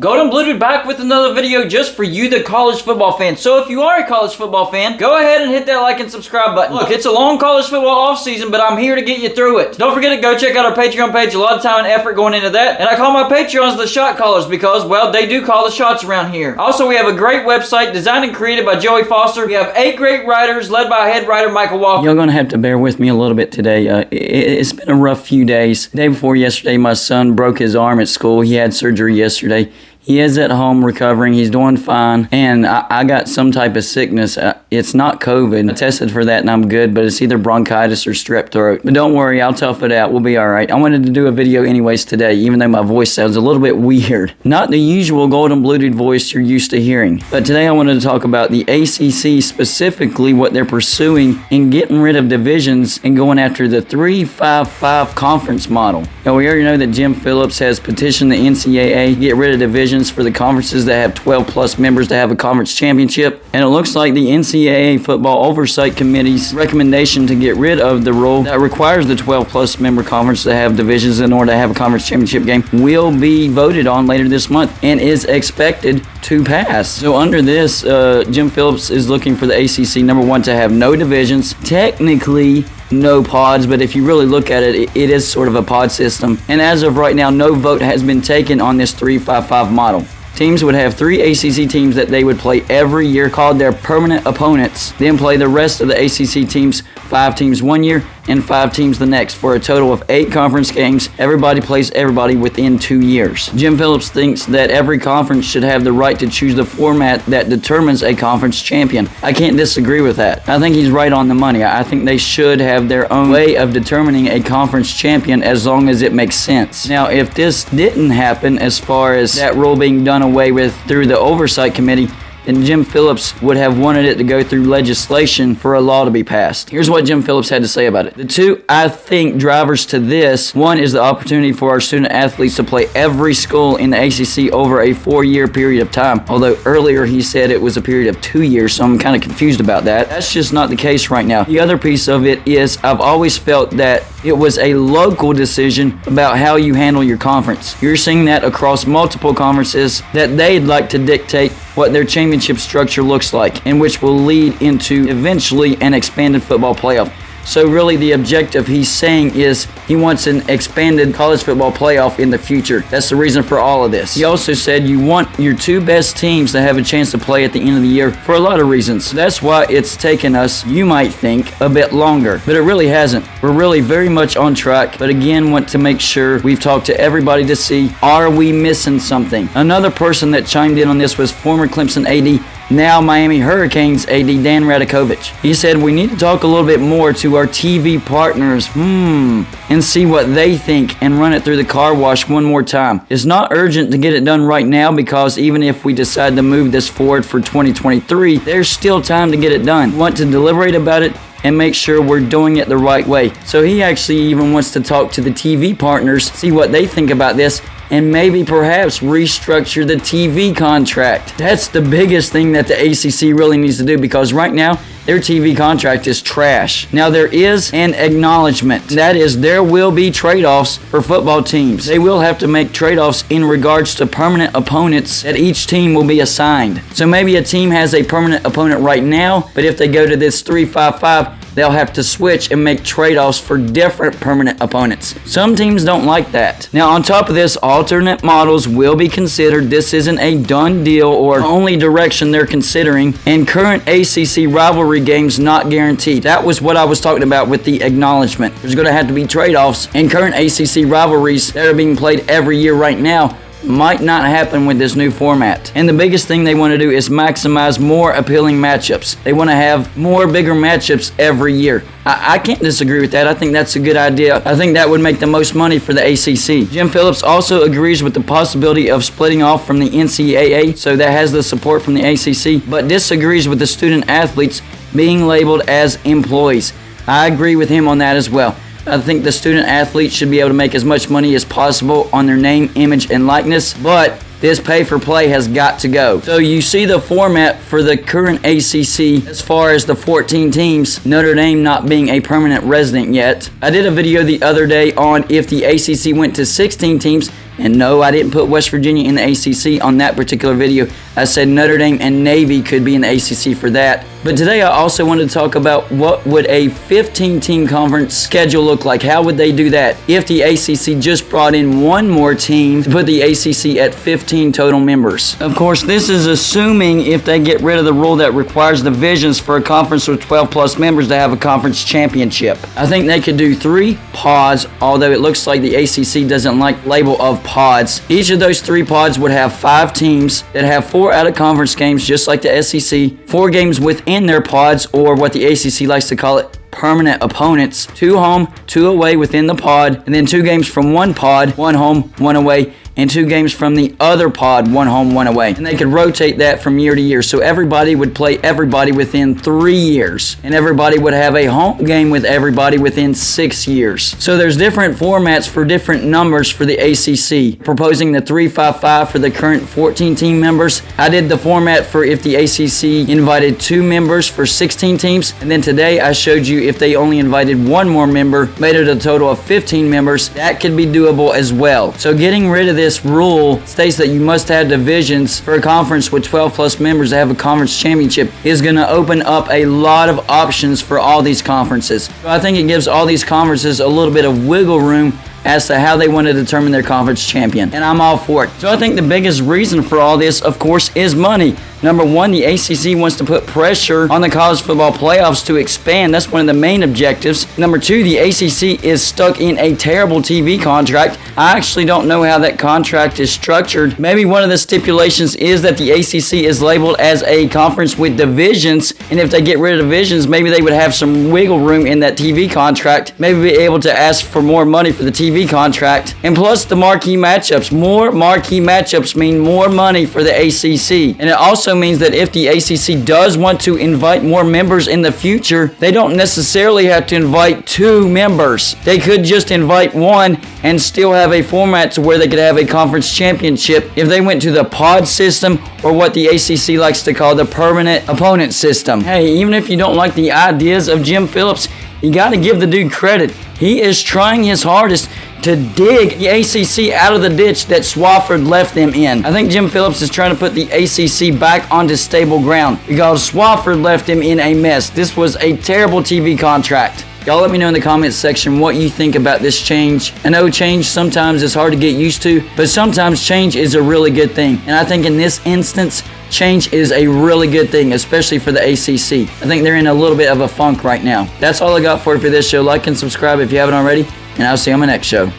Golden Blued back with another video just for you, the college football fan. So if you are a college football fan, go ahead and hit that like and subscribe button. Look, it's a long college football offseason, but I'm here to get you through it. Don't forget to go check out our Patreon page. A lot of time and effort going into that. And I call my Patreons the shot callers because, well, they do call the shots around here. Also, we have a great website designed and created by Joey Foster. We have 8 great writers led by head writer Michael Walker. Y'all gonna have to bear with me a little bit today. It's been a rough few days. The day before yesterday, my son broke his arm at school. He had surgery yesterday. He is at home recovering. He's doing fine. And I got some type of sickness. It's not COVID. I tested for that and I'm good, but it's either bronchitis or strep throat. But don't worry, I'll tough it out. We'll be all right. I wanted to do a video anyways today, even though my voice sounds a little bit weird. Not the usual golden blued voice you're used to hearing. But today I wanted to talk about the ACC, specifically what they're pursuing in getting rid of divisions and going after the 3-5-5 conference model. Now, we already know that Jim Phillips has petitioned the NCAA to get rid of divisions for the conferences that have 12 plus members to have a conference championship, and it looks like the NCAA Football Oversight Committee's recommendation to get rid of the rule that requires the 12 plus member conference to have divisions in order to have a conference championship game will be voted on later this month and is expected to pass. So under this, Jim Phillips is looking for the ACC, number one, to have no divisions, technically no pods, but if you really look at it, it is sort of a pod system. And as of right now, no vote has been taken on this 3-5-5 model. Teams would have 3 ACC teams that they would play every year called their permanent opponents, then play the rest of the ACC teams, 5 teams one year and 5 teams the next, for a total of 8 conference games. Everybody plays everybody within 2 years. Jim Phillips thinks that every conference should have the right to choose the format that determines a conference champion. I can't disagree with that. I think he's right on the money. I think they should have their own way of determining a conference champion as long as it makes sense. Now, if this didn't happen, as far as that rule being done away with through the Oversight Committee, then Jim Phillips would have wanted it to go through legislation for a law to be passed. Here's what Jim Phillips had to say about it. The 2, I think, drivers to this, one is the opportunity for our student athletes to play every school in the ACC over a 4-year period of time. Although earlier he said it was a period of 2 years, so I'm kind of confused about that. That's just not the case right now. The other piece of it is I've always felt that it was a local decision about how you handle your conference. You're seeing that across multiple conferences that they'd like to dictate what their championship structure looks like, and which will lead into eventually an expanded football playoff. So really the objective he's saying is he wants an expanded college football playoff in the future. That's the reason for all of this. He also said you want your 2 best teams to have a chance to play at the end of the year for a lot of reasons. That's why it's taken us, you might think, a bit longer. But it really hasn't. We're really very much on track, but again want to make sure we've talked to everybody to see, are we missing something? Another person that chimed in on this was former Clemson AD, now Miami Hurricanes AD Dan Radakovich. He said we need to talk a little bit more to our TV partners and see what they think and run it through the car wash one more time. It's not urgent to get it done right now because even if we decide to move this forward for 2023, there's still time to get it done. We want to deliberate about it and make sure we're doing it the right way. So he actually even wants to talk to the TV partners, see what they think about this, and maybe perhaps restructure the TV contract. That's the biggest thing that the ACC really needs to do, because right now their TV contract is trash. Now there is an acknowledgement. That is, there will be trade-offs for football teams. They will have to make trade-offs in regards to permanent opponents that each team will be assigned. So maybe a team has a permanent opponent right now, but if they go to this 3-5-5, they'll have to switch and make trade-offs for different permanent opponents. Some teams don't like that. Now, on top of this, alternate models will be considered. This isn't a done deal or only direction they're considering, and current ACC rivalry games not guaranteed. That was what I was talking about with the acknowledgement. There's going to have to be trade-offs, and current ACC rivalries that are being played every year right now might not happen with this new format. And the biggest thing they want to do is maximize more appealing matchups. They want to have more bigger matchups every year. I can't disagree with that. I think that's a good idea. I think that would make the most money for the ACC. Jim Phillips also agrees with the possibility of splitting off from the NCAA, so that has the support from the ACC, but disagrees with the student athletes being labeled as employees. I agree with him on that as well. I think the student athletes should be able to make as much money as possible on their name, image, and likeness, but this pay for play has got to go. So you see the format for the current ACC as far as the 14 teams, Notre Dame not being a permanent resident yet. I did a video the other day on if the ACC went to 16 teams, And no, I didn't put West Virginia in the ACC on that particular video. I said Notre Dame and Navy could be in the ACC for that. But today I also wanted to talk about what would a 15-team conference schedule look like. How would they do that if the ACC just brought in one more team to put the ACC at 15 total members? Of course, this is assuming if they get rid of the rule that requires divisions for a conference with 12 plus members to have a conference championship. I think they could do 3 pods, although it looks like the ACC doesn't like label of pods. Each of those 3 pods would have 5 teams that have 4 out-of-conference games, just like the SEC, 4 games within their pods, or what the ACC likes to call it, permanent opponents, 2 home, 2 away within the pod, and then 2 games from one pod, 1 home, 1 away, and 2 games from the other pod, 1 home, 1 away. And they could rotate that from year to year. So everybody would play everybody within 3 years. And everybody would have a home game with everybody within 6 years. So there's different formats for different numbers for the ACC. Proposing the 3-5-5 for the current 14 team members. I did the format for if the ACC invited 2 members for 16 teams. And then today I showed you if they only invited 1 more member, made it a total of 15 members. That could be doable as well. So getting rid of this rule states that you must have divisions for a conference with 12 plus members to have a conference championship is going to open up a lot of options for all these conferences. So I think it gives all these conferences a little bit of wiggle room as to how they want to determine their conference champion. And I'm all for it. So I think the biggest reason for all this, of course, is money. Number 1, the ACC wants to put pressure on the college football playoffs to expand. That's one of the main objectives. Number 2, the ACC is stuck in a terrible TV contract. I actually don't know how that contract is structured. Maybe one of the stipulations is that the ACC is labeled as a conference with divisions, and if they get rid of divisions, maybe they would have some wiggle room in that TV contract. Maybe be able to ask for more money for the TV contract. And plus the marquee matchups. More marquee matchups mean more money for the ACC. And it also means that if the ACC does want to invite more members in the future, they don't necessarily have to invite 2 members. They could just invite 1 and still have a format to where they could have a conference championship if they went to the pod system, or what the ACC likes to call the permanent opponent system. Hey, even if you don't like the ideas of Jim Phillips, you got to give the dude credit. He is trying his hardest to dig the ACC out of the ditch that Swofford left them in. I think Jim Phillips is trying to put the ACC back onto stable ground because Swofford left him in a mess. This was a terrible TV contract. Y'all let me know in the comments section what you think about this change. I know change sometimes is hard to get used to, but sometimes change is a really good thing. And I think in this instance, change is a really good thing, especially for the ACC. I think they're in a little bit of a funk right now. That's all I got for you for this show. Like and subscribe if you haven't already, and I'll see you on my next show.